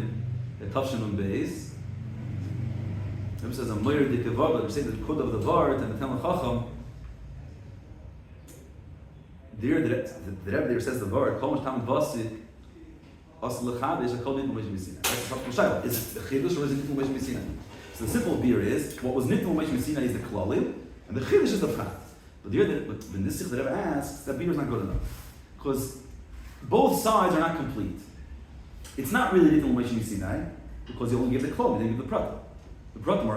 the Tavshinun Beis. The Rebbe says, "I'm loyer dikevar," but we're saying the kud of the vart and the Talmud Chacham. There, the Rebbe there says the vart. Kol Talmud Vasik. As lechavish, a kol nitnu meish misina. That's the Shaila. Is it the chiddush or is it nitnu meish misina? So the simple beer is what was nitnu meish misina is the klalim, and the chiddush is the prat. But when this Sikh the Rebbe asks, that beer is not good enough because both sides are not complete. It's not really nitnu meish misina because you only give the klalim, you didn't give the prat. The pratim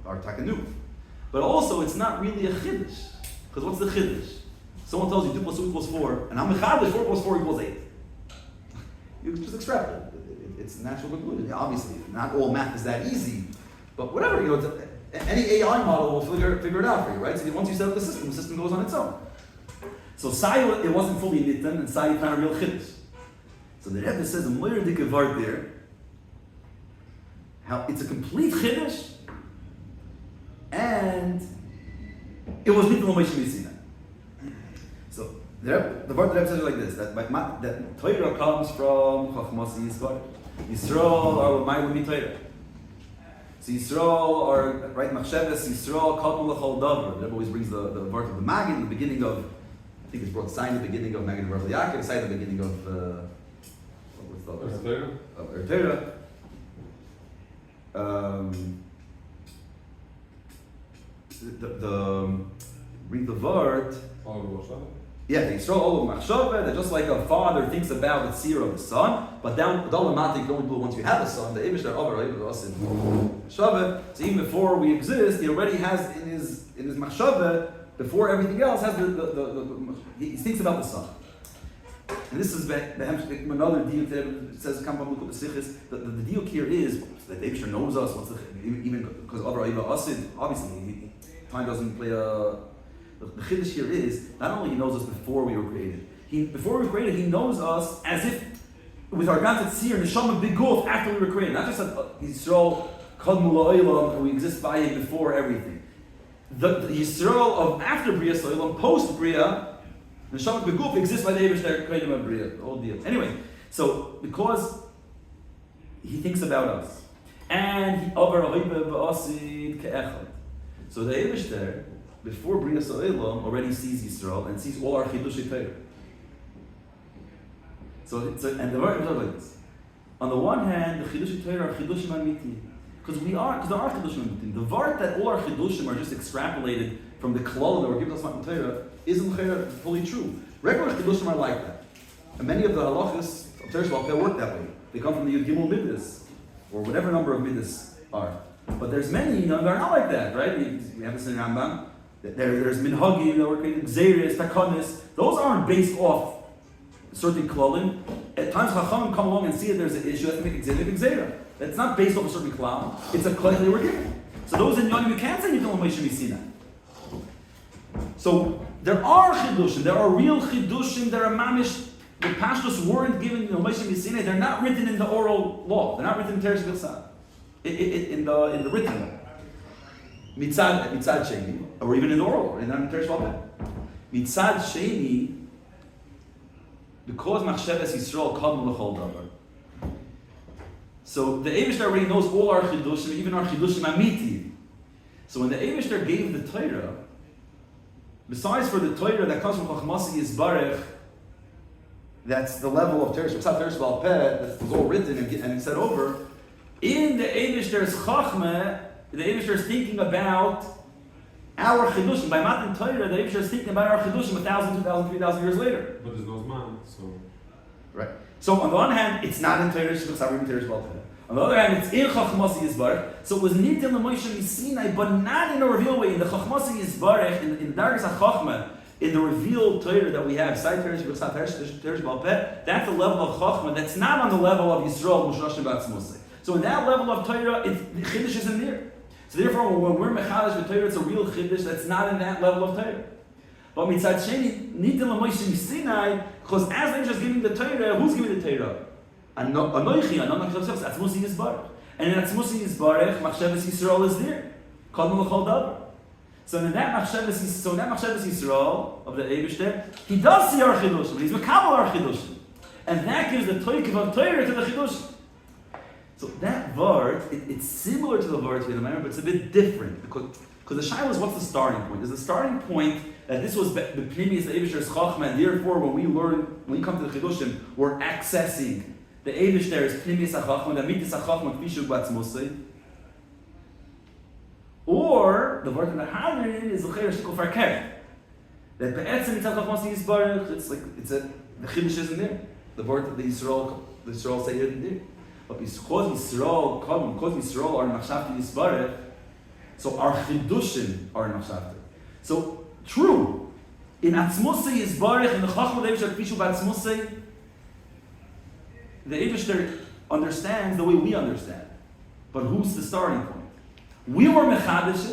are takanu. But also, it's not really a chiddush because what's the chiddush? Someone tells you 2 + 2 = 4, and I'm mechadish 4 + 4 = 8. You just extrapolate. It's a natural conclusion. Obviously, not all math is that easy, but whatever, any AI model will figure it out for you, right? So once you set up the system goes on its own. So Sai, it wasn't fully nitten, and Sai found a real chiddush. So the Rebbe says a moyer dikavart there. How it's a complete chiddush, and it was nitten l'meish misina. So the Rebbe says it like this: that Torah comes from Chachmas Yisrael. Yisrael are l'mayla mitayra. So Yisrael are right machshavas. Yisrael kadmu l'chol davar. The Rebbe always brings the word of the Magid, the beginning of. I think it's brought sign the beginning of Magid Rav Yaakov, sign the beginning of what's the other? Of Torah. Read the word. Yeah, the Yisrael all of machshava. That just like a father thinks about the seer of the son, but down the automatic don't do it once you have a son. The Eivish that over us in machshava. So even before we exist, he already has in his machshava before everything else has he thinks about the son. And this is another deal that says the deal here is that the Eivish knows us. Even because obviously time doesn't play a. The chiddush here is not only he knows us before we were created. Before we were created, he knows us as if with our ganzat seer neshama biguf after we were created. Not just that Yisrael kadmu la'olam and we exist by him before everything. The Yisrael of after Bria Soilam, post Bria, Neshama beguf exists by the Eibishter Kodim Abriya, the whole deal. Anyway, so because he thinks about us, and he over ba'asid ke'echad. So the Eibishter, before Bria Sa'elam, already sees Yisrael and sees all our chidushei Torah. And the word is like this. On the one hand, the chidushei Torah are chidushim amiti, because there are chidushim amiti. The word that all our chidushim are just extrapolated from the klal that were given us in Torah isn't fully true. Regular chidushim are like that, and many of the halachas of Torah Shabbat work that way. They come from the Yud Gimel Midas, or whatever number of Midas are. But there's many that are not like that, right? We have this in Rambam. There's minhagim that were created, gzeiros, takonis. Those aren't based off certain klalim. At times, chachamim come along and see that there's an issue. Let's make gzeira. That's not based off a certain klal. It's a klal they were given. So those in Yonim, you can't say Yitel Moshe Misina. So there are chidushim. There are real chidushim. There are mamish. The pashtos weren't given in Moshe Misina. They're not written in the oral law. They're not written in Teresh Bilsad. In the written law. Mitzad Sheni, or even in the oral, in the Teresh Bilsad. Mitzad Sheni, because Machshavas Yisrael Kadmu L'chol Davar. So the Eibishter already knows all our chidushim, even our chidushim amiti. So when the Eibishter gave the Torah, besides for the Torah that comes from Chachmasi Yisbarech, that's the level of Teresh B'al Peh, that's all written and said over, in the Eibishter's Chachmah, the Eibishter is thinking about our chidushim. By Matan Torah, the Eibishter is thinking about our chidushim 1,000, 2,000, 3,000 years later. But there's no Zman, so... Right. So on the one hand, it's not in Torah, on the other hand, it's in Chachmasi Yisbarech. So it was nitin l'Moshe Misinai, but not in a revealed way. In the Chachmasi Yisbarech, in Dargas HaChachma, in the revealed Torah that we have, that's the level of Chachma that's not on the level of Yisrael, Moshe Batzmosei. So in that level of Torah, the Chiddush isn't there. So therefore, when we're Mechadash with Torah, it's a real Chiddush that's not in that level of Torah. But Mitzad Sheni, nitin l'Moshe Misinai, because as they're just giving the Torah, who's giving the Torah? Anoichi, Atzmusi Yisbarech. And in Atzmusi Yisbarech, Machshavas Yisrael is there. Kadmu L'chol Davar. So in that Machshavas Yisrael of the Eibishter, he does see our Chidushim, he's Mekabel our Chidushim. And that gives the Toikiv of Torah to the Chidushim. So that word, it's similar to the word to the Maamarim, but it's a bit different. Because the Shiur is what's the starting point? Is the starting point that this was Bepumei, the Eibishter's Chachma, and therefore when we come to the Chidushim, we're accessing the Eibishter is Pnimiyas HaChachma, the Mitis HaChachma, Kvishu Batzmosei. Or, the word in the Hadrin is L'cheir Shikol Farkev. That Be'etzem Mitzad Chachmasi Yisbarech, the Chiddush isn't there. The word that the Yisrael say isn't there. But because Yisrael are in Machshavti Yisbarech, so our Chiddushim are in Machshavti. So, true, in Atzmosei Yisbarech, in the Chachma Eibishter Kvishu Batzmosei, the Eibishter understands the way we understand. But who's the starting point? We were Mechadash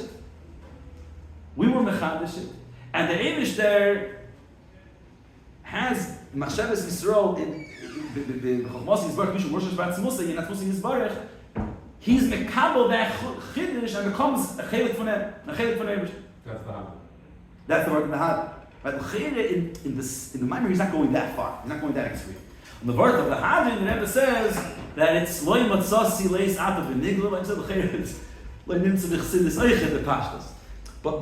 it. And the Eibishter has Machshavas Yisrael in Chachmas Yisbarech, Mishu Roshei Batzmosei, in Atzmosei Yisbarech. He's Mekabel that Chiddush and becomes a chelik von Eibishter. That's the word in the Had. Right? In the Maamarim, he's not going that far. He's not going that extreme. On the word of the Hadrin, the Rebbe says that it's loy matzasi leis atav v'nigla, like I said, it's loy nimtza v'chsidis oichet v'pashtas. But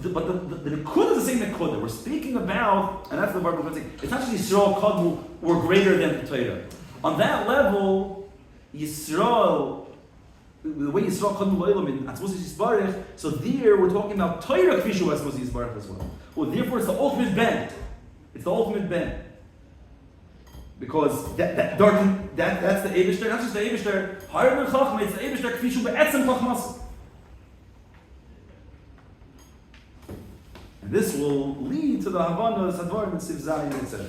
the Nekud is the same Nekud. We're speaking about, and that's the word we're saying, it's not just Yisrael Kadmu were greater than the Torah. On that level, Yisrael, the way Yisrael Kadmu lo'elam in Atzmosei Yisbarech, so there we're talking about Torah Kvishu Atzmosei Yisbarech as well. Well, therefore it's the ultimate ben. Because that's the Eibishter, not just the Eibishter, higher than Chachma, it's the Eibishter Kvishu Be'etzem Chachmas. And this will lead to the Havana, Sadvar, Mitzvah, etc.